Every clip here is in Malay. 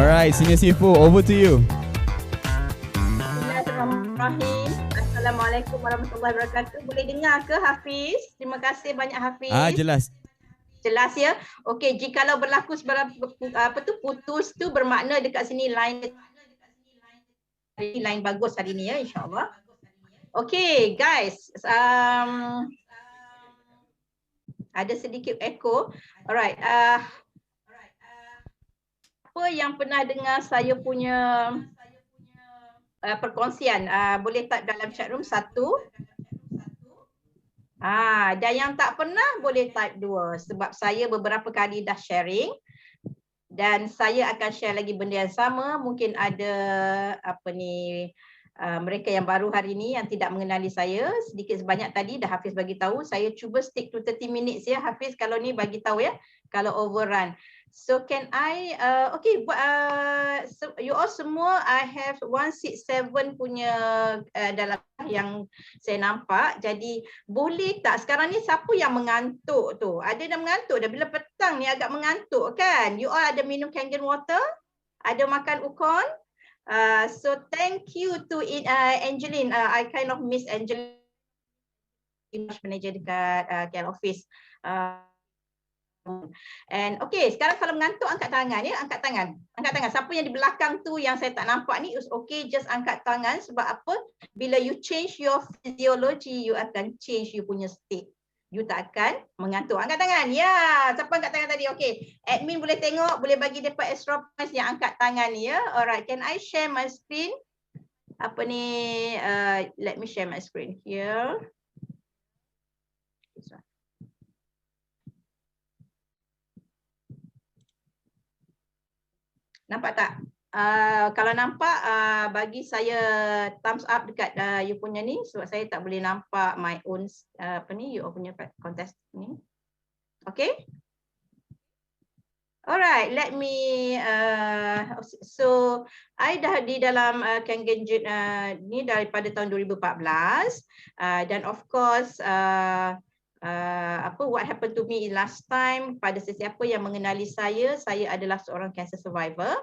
Alright, Senior CFO, over to you. Bismillahirrahmanirrahim. Assalamualaikum warahmatullahi wabarakatuh. Boleh dengar ke Hafiz? Terima kasih banyak Hafiz. Jelas. Jelas ya. Okey, jikalau berlaku putus tu bermakna dekat sini line bagus hari ni ya, insya-Allah. Okey, guys. Ada sedikit echo. Alright. Apa yang pernah dengar saya punya perkongsian, boleh type dalam chat room 1. Dan yang tak pernah boleh type 2 sebab saya beberapa kali dah sharing dan saya akan share lagi benda yang sama. Mungkin ada mereka yang baru hari ini yang tidak mengenali saya, sedikit sebanyak tadi dah Hafiz bagi tahu. Saya cuba stick to 30 minutes ya Hafiz, kalau ni bagi tahu ya kalau overrun. So can I okay, so you all semua, I have 167 punya dalam yang saya nampak. Jadi boleh tak sekarang ni siapa yang mengantuk tu? Ada dah mengantuk dah, bila petang ni agak mengantuk kan? You all ada minum Kangen water? Ada makan ukon? So thank you to Angeline. I kind of miss Angeline, manager dekat KL office. And okay, sekarang kalau mengantuk angkat tangan ya, angkat tangan. Angkat tangan. Siapa yang di belakang tu yang saya tak nampak ni, okay, just angkat tangan. Sebab apa? Bila you change your physiology, you akan change you punya state. You tak akan mengantuk. Angkat tangan. Ya, siapa angkat tangan tadi? Okay. Admin boleh tengok, boleh bagi dapat extra points yang angkat tangan ni ya. Alright, can I share my screen? Apa ni? Let me share my screen here. Nampak tak? Kalau nampak, bagi saya thumbs up dekat you punya ni sebab saya tak boleh nampak my own you punya contest ni. Okay? Alright, let me so I dah di dalam Kangen ni daripada tahun 2014 dan of course what happened to me last time, pada sesiapa yang mengenali saya adalah seorang cancer survivor.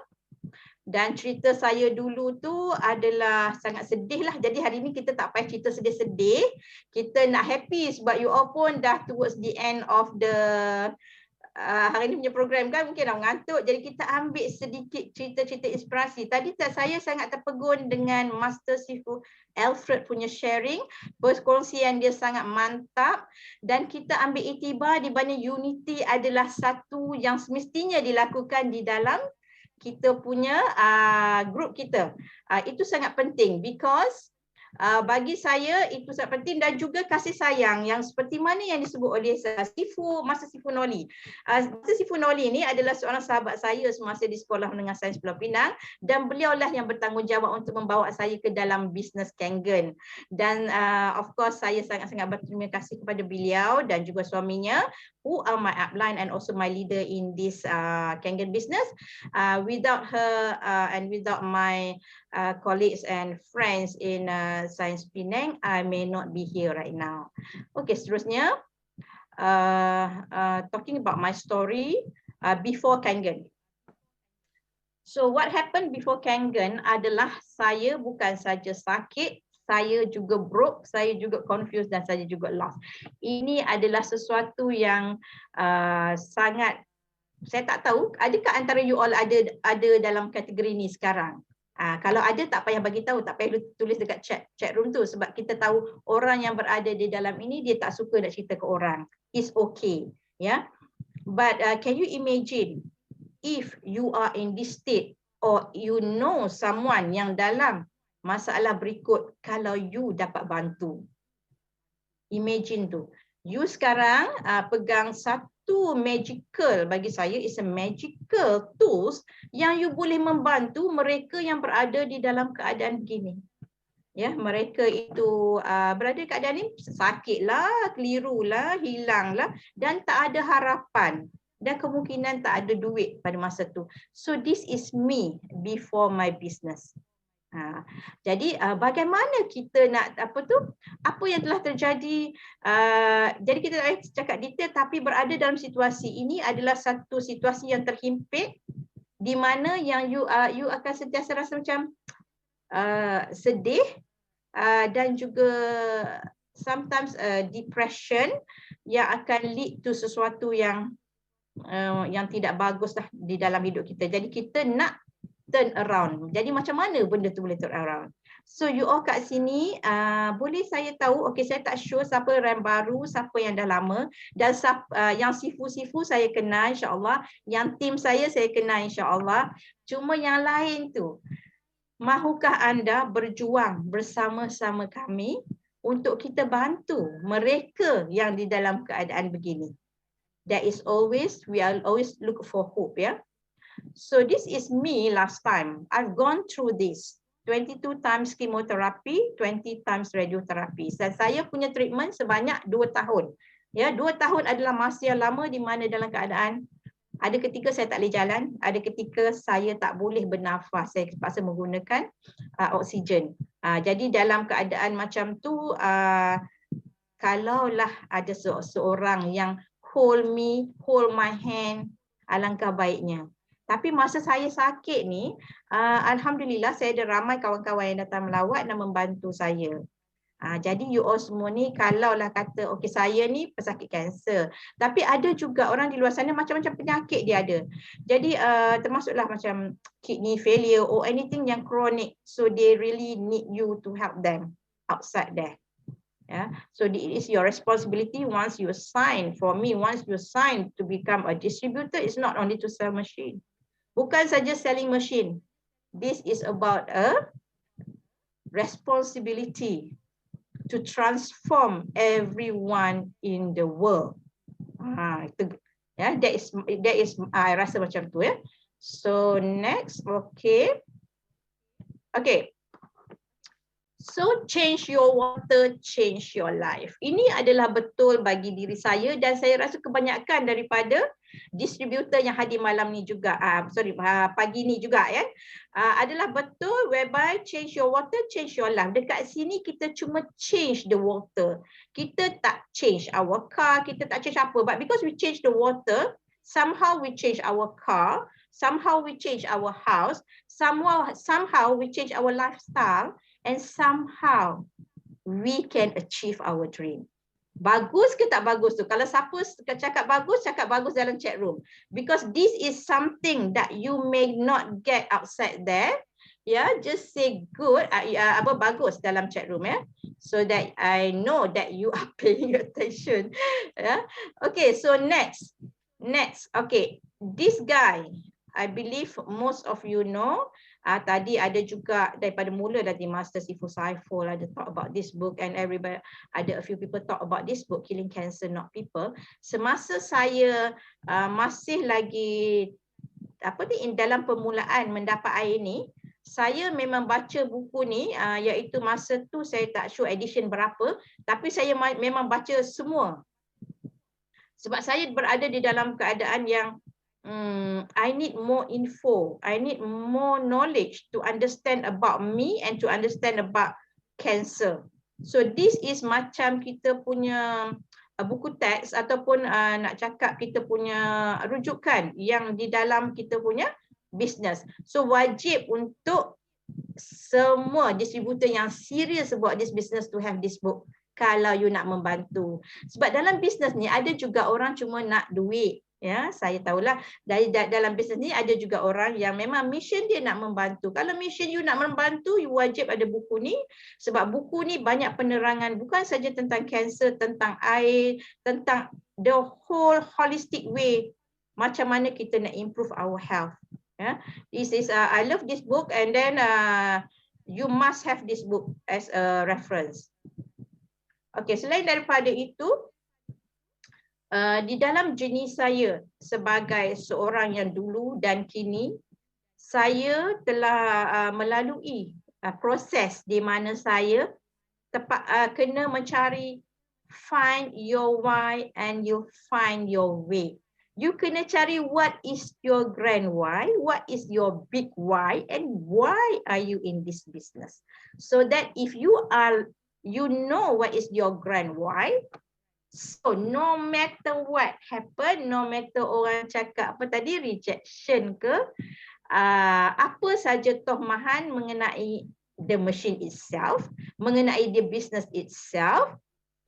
Dan cerita saya dulu tu adalah sangat sedih lah. Jadi hari ni kita tak payah cerita sedih-sedih. Kita nak happy sebab you all pun dah towards the end of the hari ni punya program kan, mungkin dah mengantuk. Jadi kita ambil sedikit cerita-cerita inspirasi. Tadi saya sangat terpegun dengan Master Sifu Alfred punya sharing. Perkongsian dia sangat mantap. Dan kita ambil iktibar di mana unity adalah satu yang semestinya dilakukan di dalam kita punya group kita. Itu sangat penting because bagi saya itu sangat penting, dan juga kasih sayang yang seperti mana yang disebut oleh Master Sifu Noli. Master Sifu Noli ni adalah seorang sahabat saya semasa di Sekolah Menengah Sains Pulau Pinang, dan beliaulah yang bertanggungjawab untuk membawa saya ke dalam bisnes Kangen. Dan of course saya sangat-sangat berterima kasih kepada beliau dan juga suaminya who are my upline and also my leader in this Kangen business. Without her and without my colleagues and friends in Sains Penang, I may not be here right now. Okay, seterusnya, talking about my story before Kangen. So what happened before Kangen adalah saya bukan saja sakit, saya juga broke, saya juga confused dan saya juga lost. Ini adalah sesuatu yang sangat, saya tak tahu adakah antara you all ada dalam kategori ni sekarang. Kalau ada tak payah bagi tahu, tak payah tulis dekat chat room tu sebab kita tahu orang yang berada di dalam ini dia tak suka nak cerita ke orang. It's okay, yeah. But can you imagine if you are in this state or you know someone yang dalam masalah berikut, kalau you dapat bantu. Imagine tu. You sekarang pegang satu magical, bagi saya is a magical tools yang you boleh membantu mereka yang berada di dalam keadaan begini. Ya, mereka itu berada di keadaan ni sakitlah, kelirulah, hilanglah dan tak ada harapan dan kemungkinan tak ada duit pada masa tu. So this is me before my business. Jadi bagaimana kita nak apa yang telah terjadi, jadi kita tak cakap detail, tapi berada dalam situasi ini adalah satu situasi yang terhimpit di mana yang you akan sentiasa rasa macam sedih dan juga sometimes depression yang akan lead to sesuatu yang tidak bagus lah di dalam hidup kita. Jadi kita nak turn around. Jadi macam mana benda tu boleh turn around? So you all kat sini boleh saya tahu, okay, saya tak sure siapa RAM baru, siapa yang dah lama, dan yang sifu-sifu saya kenal insya-Allah, yang tim saya kenal insya-Allah. Cuma yang lain tu, mahukah anda berjuang bersama-sama kami untuk kita bantu mereka yang di dalam keadaan begini? That is always, we are always look for hope, ya. So this is me last time. I've gone through this. 22 times chemotherapy, 20 times radiotherapy. Dan saya punya treatment sebanyak 2 tahun. Ya, 2 tahun adalah masa yang lama di mana dalam keadaan ada ketika saya tak boleh jalan, ada ketika saya tak boleh bernafas, saya terpaksa menggunakan oksigen. Jadi dalam keadaan macam tu, kalaulah ada seorang yang hold my hand, alangkah baiknya. Tapi masa saya sakit ni, alhamdulillah saya ada ramai kawan-kawan yang datang melawat dan membantu saya. Jadi you all semua ni kalaulah kata okey saya ni pesakit kanser, tapi ada juga orang di luar sana macam-macam penyakit dia ada. Jadi termasuklah macam kidney failure or anything yang chronic, so they really need you to help them outside there. Yeah. So it is your responsibility once you sign, for me, once you sign to become a distributor, it's not only to sell machine. Bukan saja selling machine. This is about a responsibility to transform everyone in the world. Itu, ya, that is I rasa macam tu, ya. So next, okay. So change your water, change your life. Ini adalah betul bagi diri saya dan saya rasa kebanyakan daripada distributor yang hadir malam ni juga, pagi ni juga, ya, adalah betul, whereby change your water, change your life. Dekat sini kita cuma change the water. Kita tak change our car, kita tak change apa. But because we change the water, somehow we change our car, somehow we change our house, somehow we change our lifestyle, and somehow we can achieve our dream. Bagus ke tak bagus tu? Kalau siapa cakap bagus dalam chat room. Because this is something that you may not get outside there. Yeah, just say good, bagus dalam chat room, ya. So that I know that you are paying attention. Yeah. Okay, so next. Okay, this guy, I believe most of you know. Tadi ada juga daripada mula dari Master Sifu Saiful ada talk about this book, and everybody, ada a few people talk about this book, Killing Cancer Not People. Semasa saya masih lagi dalam permulaan mendapat air ni, saya memang baca buku ni, iaitu masa tu saya tak sure edition berapa, tapi saya memang baca semua. Sebab saya berada di dalam keadaan yang I need more info, I need more knowledge to understand about me and to understand about cancer. So this is macam kita punya buku teks ataupun nak cakap kita punya rujukan yang di dalam kita punya business. So wajib untuk semua distributor yang serious about this business to have this book kalau you nak membantu. Sebab dalam business ni ada juga orang cuma nak duit. Ya, saya tahulah dari dalam bisnes ni ada juga orang yang memang mission dia nak membantu. Kalau mission you nak membantu, you wajib ada buku ni, sebab buku ni banyak penerangan bukan saja tentang kanser, tentang air, tentang the whole holistic way macam mana kita nak improve our health. Ya, this is I love this book, and then you must have this book as a reference. Okay, selain daripada itu, di dalam jenis saya sebagai seorang yang dulu dan kini, saya telah melalui proses di mana saya kena mencari find your why and you find your way. You kena cari what is your grand why, what is your big why, and why are you in this business. So that if you know what is your grand why, so no matter what happen, no matter orang cakap apa tadi, rejection ke, apa saja tohmahan mengenai the machine itself, mengenai the business itself,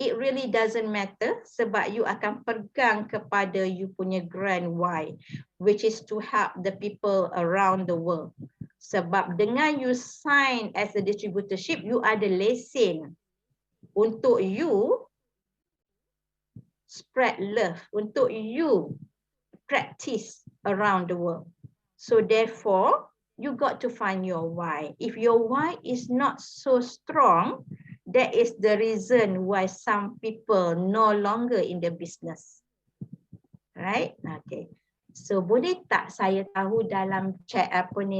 it really doesn't matter sebab you akan pegang kepada you punya grand why, which is to help the people around the world. Sebab dengan you sign as a distributorship, you ada lesen untuk you spread love, untuk you practice around the world. So therefore, you got to find your why. If your why is not so strong, that is the reason why some people no longer in the business. Right? Okay. So boleh tak saya tahu dalam chat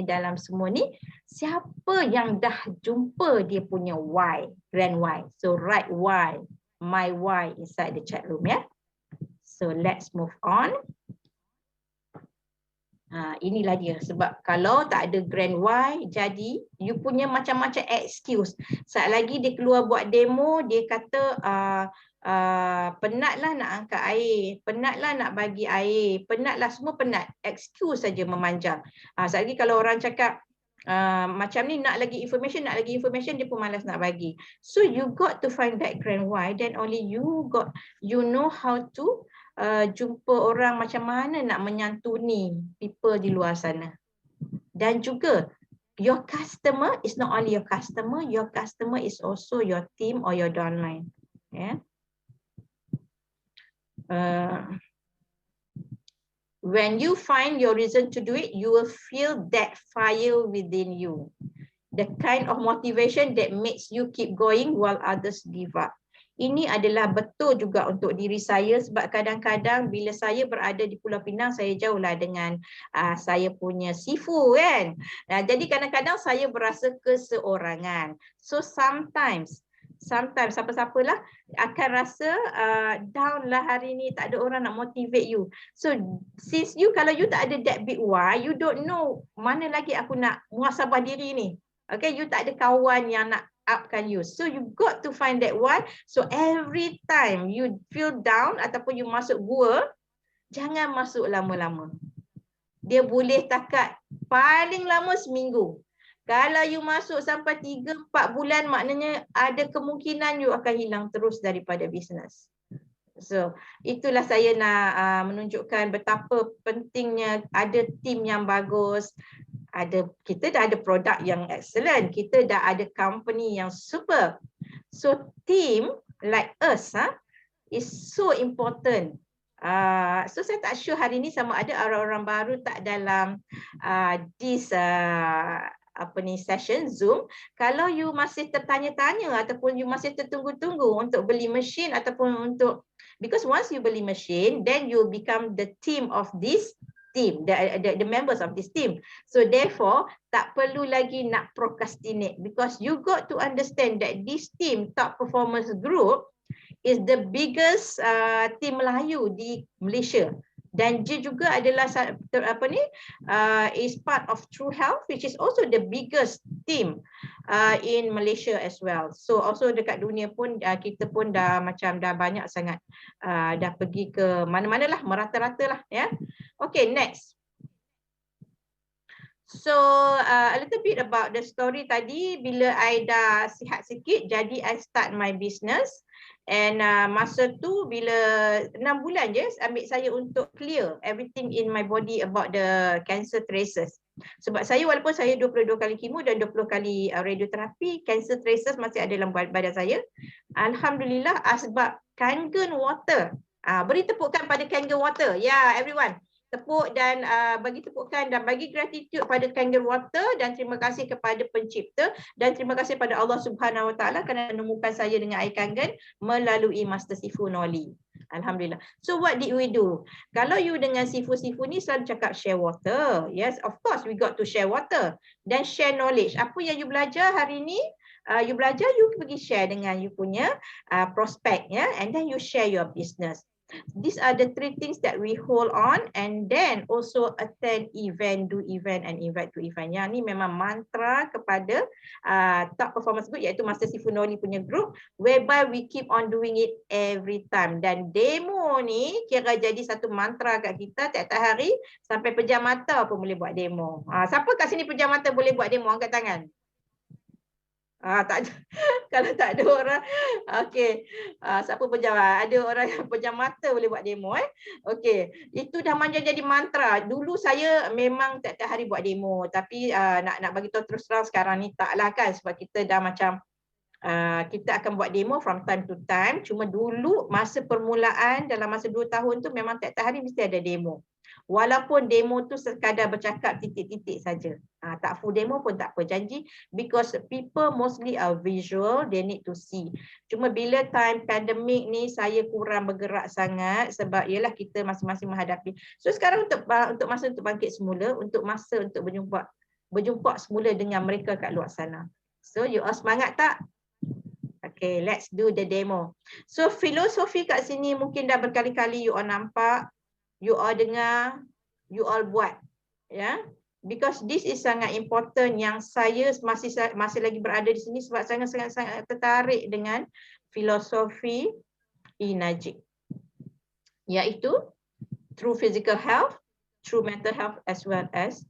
dalam semua ni, siapa yang dah jumpa dia punya why, grand why. So write why, my why inside the chat room ya. So let's move on. Inilah dia, sebab kalau tak ada grand why, jadi you punya macam-macam excuse. Saat lagi dia keluar buat demo, dia kata penatlah nak angkat air, penatlah nak bagi air, penatlah, semua penat, excuse saja memanjang. Saat lagi kalau orang cakap macam ni, nak lagi information, dia pun malas nak bagi. So you got to find that grand why, then only you know how to jumpa orang macam mana nak menyantuni people di luar sana. Dan juga your customer is not only your customer is also your team or your downline. Yeah. When you find your reason to do it, you will feel that fire within you. The kind of motivation that makes you keep going while others give up. Ini adalah betul juga untuk diri saya, sebab kadang-kadang bila saya berada di Pulau Pinang, saya jauhlah dengan saya punya sifu kan. Jadi kadang-kadang saya berasa keseorangan. So sometimes siapa-siapalah akan rasa down lah hari ni, tak ada orang nak motivate you. So since kalau you tak ada that big why, you don't know mana lagi aku nak muhasabah diri ni. Okay, you tak ada kawan yang nak upkan you. So you got to find that why. So every time you feel down ataupun you masuk gua, jangan masuk lama-lama. Dia boleh takat paling lama seminggu. Kalau you masuk sampai 3-4 bulan, maknanya ada kemungkinan you akan hilang terus daripada bisnes. So itulah saya nak menunjukkan betapa pentingnya ada tim yang bagus. Kita dah ada produk yang excellent, kita dah ada company yang super. So team like us is so important. So saya tak sure hari ni sama ada orang-orang baru tak dalam this session Zoom. Kalau you masih tertanya-tanya ataupun you masih tertunggu-tunggu untuk beli mesin ataupun because once you beli mesin, then you become the team of this team, the members of this team. So therefore, tak perlu lagi nak procrastinate, because you got to understand that this team, Top Performance Group, is the biggest team Melayu di Malaysia. Dan dia juga adalah is part of True Health, which is also the biggest team in Malaysia as well. So also dekat dunia pun kita pun dah banyak sangat dah pergi ke mana-mana lah, merata-rata lah ya. Okay, next. So a little bit about the story tadi. Bila I dah sihat sikit, jadi I start my business. And masa tu bila 6 bulan je ambil saya untuk clear everything in my body about the cancer traces. Sebab saya, walaupun saya 22 kali kemo dan 20 kali radioterapi, cancer traces masih ada dalam badan saya. Alhamdulillah, sebab Kangen Water. Beri tepukan pada Kangen Water. Ya, everyone. Tepuk dan bagi tepukan dan bagi gratitude pada Kangen Water, dan terima kasih kepada pencipta, dan terima kasih pada Allah Subhanahu Wa Taala kerana menemukan saya dengan air kangen melalui Master Sifu Noli. Alhamdulillah. So what did we do? Kalau you dengan sifu-sifu ni selalu cakap share water. Yes, of course we got to share water. Dan share knowledge. Apa yang you belajar hari ni, you belajar, you pergi share dengan you punya prospect ya, and then you share your business. These are the 3 things that we hold on, and then also attend event, do event and invite to event. Yang ni memang mantra kepada top performance group, iaitu Master Sifunoli punya group, whereby we keep on doing it every time. Dan demo ni kira jadi satu mantra kat kita tiap-tiap hari, sampai pejam mata pun boleh buat demo. Siapa kat sini pejam mata boleh buat demo? Angkat tangan. Tak ada. Kalau tak ada orang, okey. Siapa pejam? Ada orang yang pejam mata boleh buat demo. Okey, itu dah jadi mantra. Dulu saya memang tiap-tiap hari buat demo, tapi nak bagi tahu terus terang sekarang ni taklah kan, sebab kita dah macam kita akan buat demo from time to time. Cuma dulu masa permulaan dalam masa 2 tahun tu memang tiap-tiap hari mesti ada demo. Walaupun demo tu sekadar bercakap titik-titik saja. Tak full demo pun tak apa, janji, because people mostly are visual, they need to see. Cuma bila time pandemik ni saya kurang bergerak sangat sebab ialah kita masing-masing menghadapi. So sekarang untuk masa untuk bangkit semula, untuk masa untuk berjumpa semula dengan mereka kat luar sana. So you all semangat tak? Okay, let's do the demo. So filosofi kat sini mungkin dah berkali-kali you all nampak, you all dengar, you all buat, ya. Because this is sangat important, yang saya masih lagi berada di sini sebab sangat tertarik dengan filosofi Enagic, iaitu through physical health, through mental health, as well as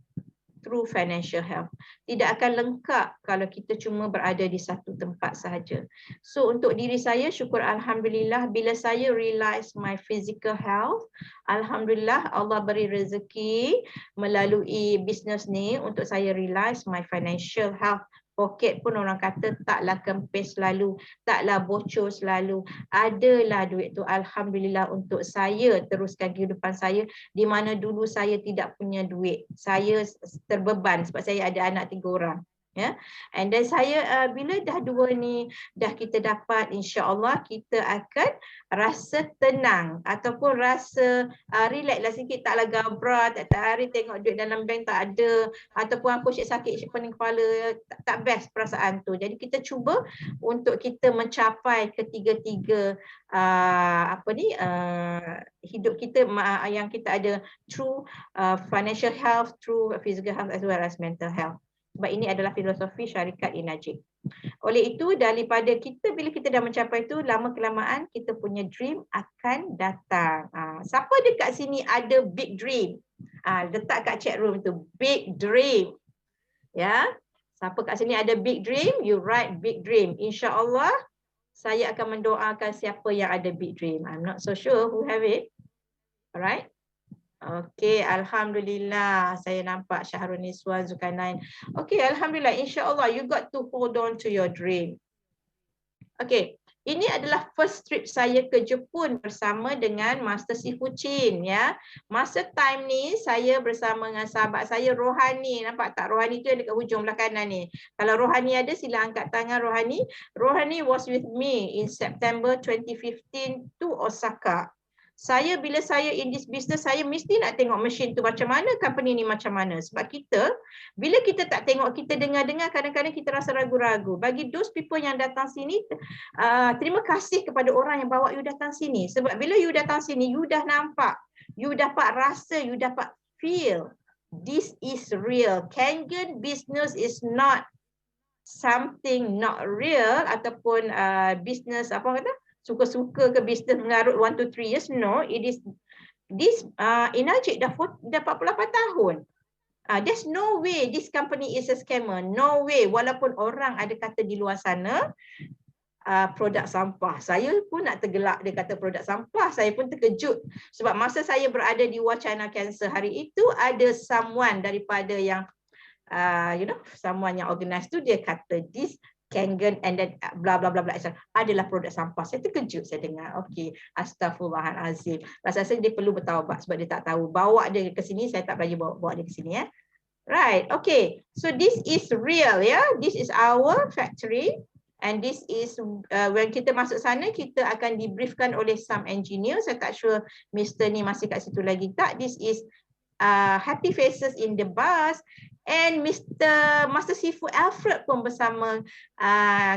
through financial health. Tidak akan lengkap kalau kita cuma berada di satu tempat sahaja. So untuk diri saya, syukur alhamdulillah, bila saya realize my physical health, alhamdulillah Allah beri rezeki melalui bisnes ni untuk saya realize my financial health. Poket pun orang kata taklah kempis selalu, taklah bocor selalu. Adalah duit tu, alhamdulillah, untuk saya teruskan kehidupan saya, di mana dulu saya tidak punya duit. Saya terbeban sebab saya ada anak 3 orang. Ya, and then saya bila dah 2 ni dah kita dapat, insya-Allah kita akan rasa tenang ataupun rasa relax lah sikit, taklah gabra tak hari tengok duit dalam bank tak ada, ataupun aku sakit pening kepala, tak best perasaan tu. Jadi kita cuba untuk kita mencapai ketiga-tiga hidup kita yang kita ada through financial health, through physical health, as well as mental health. Sebab ini adalah filosofi syarikat Enagic. Oleh itu, daripada kita, bila kita dah mencapai itu, lama kelamaan kita punya dream akan datang. Siapa dekat sini ada big dream? Letak kat chat room tu, big dream. Ya, siapa kat sini ada big dream? You write big dream. InsyaAllah, saya akan mendoakan siapa yang ada big dream. I'm not so sure who have it. Alright. Okey, alhamdulillah, saya nampak Syahrul Niswan, Zulkarnain. Okey, alhamdulillah, insya-Allah you got to hold on to your dream. Okey, ini adalah first trip saya ke Jepun bersama dengan Master Sifu Chin, ya. Masa time ni saya bersama dengan sahabat saya Rohani. Nampak tak, Rohani tu yang dekat hujung belah kanan ni. Kalau Rohani ada, sila angkat tangan Rohani. Rohani was with me in September 2015 to Osaka. Bila saya in this business, saya mesti nak tengok mesin tu macam mana, company ni macam mana. Sebab kita, bila kita tak tengok, kita dengar-dengar, kadang-kadang kita rasa ragu-ragu. Bagi those people yang datang sini, terima kasih kepada orang yang bawa you datang sini. Sebab bila you datang sini, you dah nampak, you dapat rasa, you dapat feel, this is real. Kangen business is not something not real, ataupun business, apa kata, suka-suka ke bisnes mengarut 1 to 3 years. No, it is this Enagic dah 48 tahun. There's no way this company is a scammer. No way. Walaupun orang ada kata di luar sana produk sampah. Saya pun nak tergelak dia kata produk sampah. Saya pun terkejut. Sebab masa saya berada di Wacana Cancer hari itu, ada someone daripada yang someone yang organize tu, dia kata this Kangen and then bla bla bla bla adalah produk sampah. Saya terkejut saya dengar. Okey, astagfirullahalazim. Rasa saya dia perlu bertaubat sebab dia tak tahu. Bawa dia ke sini, saya tak berani bawa dia ke sini, ya. Right. Okay. So this is real, ya. This is our factory, and this is when kita masuk sana, kita akan dibriefkan oleh some engineer. Saya tak sure Mr. ni masih kat situ lagi tak. This is happy faces in the bus. And Master Sifu Alfred pun bersama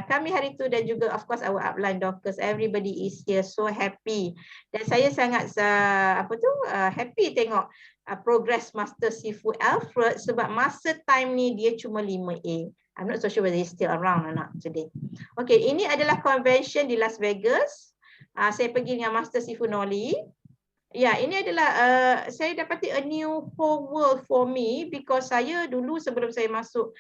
kami hari itu, dan juga of course our upline Dorcas. Everybody is here, so happy. Dan saya sangat happy tengok progress Master Sifu Alfred, sebab masa time ni dia cuma 5A. I'm not so sure whether he's still around or not today. Okay, ini adalah convention di Las Vegas. Saya pergi dengan Master Sifu Noli. Ya, ini adalah saya dapati a new whole world for me, because saya dulu sebelum saya masuk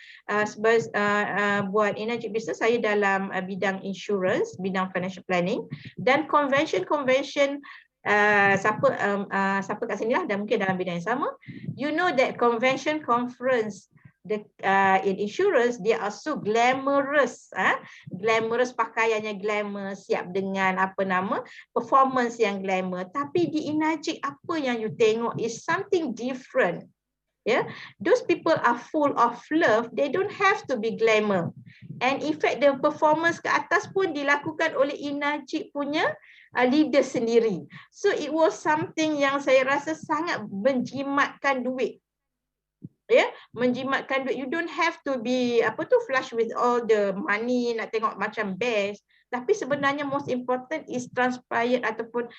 buat energy business, saya dalam bidang insurance, bidang financial planning, dan convention siapa kat sini lah dan mungkin dalam bidang yang sama, you know that convention conference in insurance, they are so glamorous, glamorous, pakaiannya glamour, siap dengan performance yang glamour. Tapi di Enagic apa yang you tengok is something different. Yeah, those people are full of love. They don't have to be glamour. And in fact, the performance ke atas pun dilakukan oleh Enagic punya leader sendiri. So it was something yang saya rasa sangat menjimatkan duit. Ya, menjimatkan duit. You don't have to be flush with all the money nak tengok macam best, tapi sebenarnya most important is transpired ataupun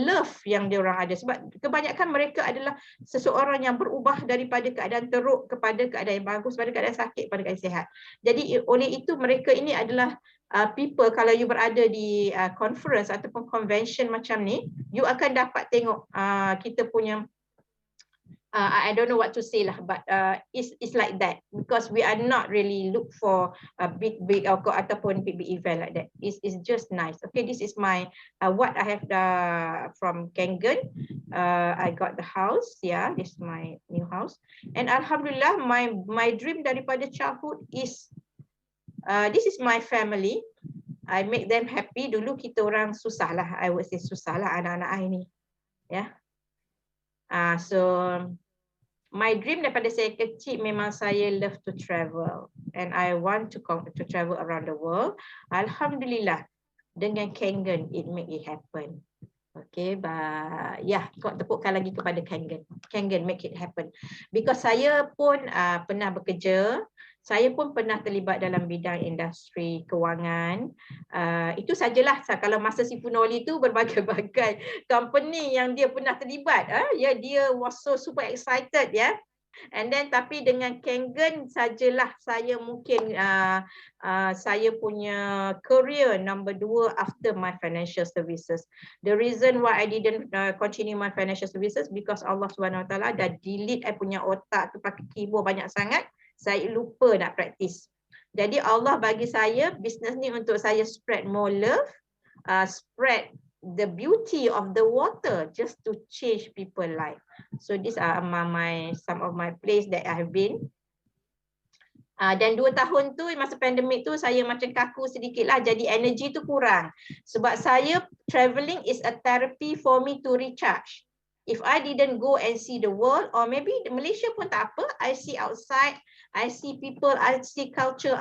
love yang dia orang ada, sebab kebanyakan mereka adalah seseorang yang berubah daripada keadaan teruk kepada keadaan yang bagus, pada keadaan sakit pada keadaan sihat. Jadi oleh itu mereka ini adalah people, kalau you berada di conference ataupun convention macam ni, you akan dapat tengok kita punya I don't know what to say lah, but it's like that, because we are not really look for a big ataupun big event like that. It's just nice. Okay, this is my what I have from Kangen. I got the house. Yeah, this is my new house. And Alhamdulillah, my dream daripada childhood is this is my family. I make them happy. Dulu kita orang susah lah, I would say susah lah anak-anak I ni. Yeah. So my dream daripada saya kecil memang saya love to travel, and I want to travel around the world. Alhamdulillah, dengan Kangen it make it happen. Okay, but yeah, kau tepukkan lagi kepada Kangen. Kangen make it happen, because saya pun pernah bekerja. Saya pun pernah terlibat dalam bidang industri kewangan. Itu sajalah. Kalau masa Sifu Noli itu berbagai-bagai company yang dia pernah terlibat. Ya, dia was so super excited ya. And then tapi dengan Kangen sajalah saya mungkin saya punya career number 2 after my financial services. The reason why I didn't continue my financial services, because Allah SWT dah delete I punya otak tu pakai keyboard banyak sangat. Saya lupa nak praktis. Jadi Allah bagi saya bisnes ni untuk saya spread more love, spread the beauty of the water just to change people life. So these are some of my place that I have been. Dan 2 tahun tu masa pandemik tu saya macam kaku sedikit lah, jadi energy tu kurang. Sebab saya travelling is a therapy for me to recharge. If I didn't go and see the world, or maybe Malaysia pun tak apa, I see outside, I see people, I see culture,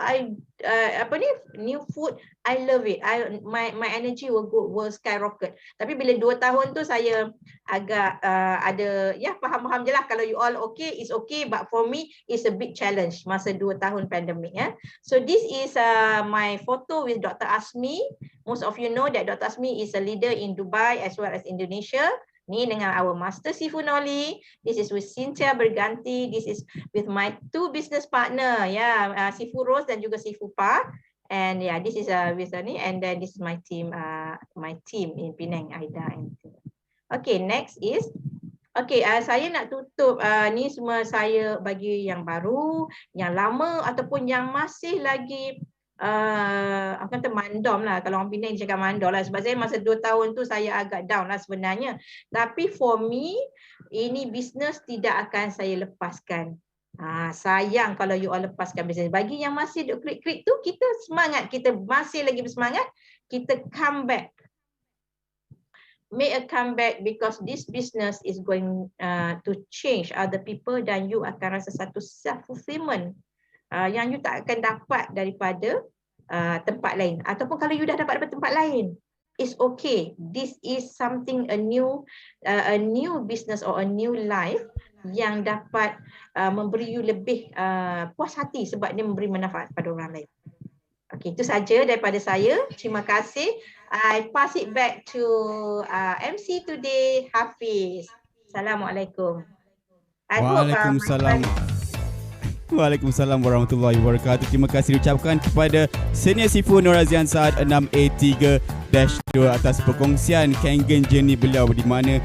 new food, I love it. My energy will skyrocket. Tapi bila 2 tahun tu saya agak ada faham-faham je lah. Kalau you all okay, it's okay, but for me it's a big challenge masa 2 tahun pandemic ya. So this is my photo with Dr. Asmi. Most of you know that Dr. Asmi is a leader in Dubai as well as Indonesia. Ni dengan our Master Sifu Noli. This is with Cynthia Berganti. This is with my 2 business partner, Sifu Rose dan juga Sifu Pa. And yeah, this is with ni. And then this is my team in Penang, Aida and okay, next is saya nak tutup ni semua saya bagi yang baru, yang lama ataupun yang masih lagi aku kata mandom lah, kalau orang Penang cakap mandom lah, sebab saya masa 2 tahun tu saya agak down lah sebenarnya. Tapi for me, ini bisnes tidak akan saya lepaskan. Sayang kalau you all lepaskan bisnes. Bagi yang masih duk krik-krik tu, kita semangat, kita masih lagi bersemangat, kita come back. Make a comeback, because this business is going to change other people, dan you akan rasa satu self-fulfillment yang you tak akan dapat daripada tempat lain. Ataupun kalau you dah dapat daripada tempat lain, it's okay. This is something a new business or a new life yang dapat memberi you lebih puas hati sebab dia memberi manfaat pada orang lain. Okey, itu saja daripada saya. Terima kasih. I pass it back to MC today, Hafiz. Assalamualaikum. Waalaikumsalam. Waalaikumsalam warahmatullahi wabarakatuh. Terima kasih diucapkan kepada Senior Sifu Nur Azian Saad 6A3-2 atas perkongsian Kangen journey beliau di mana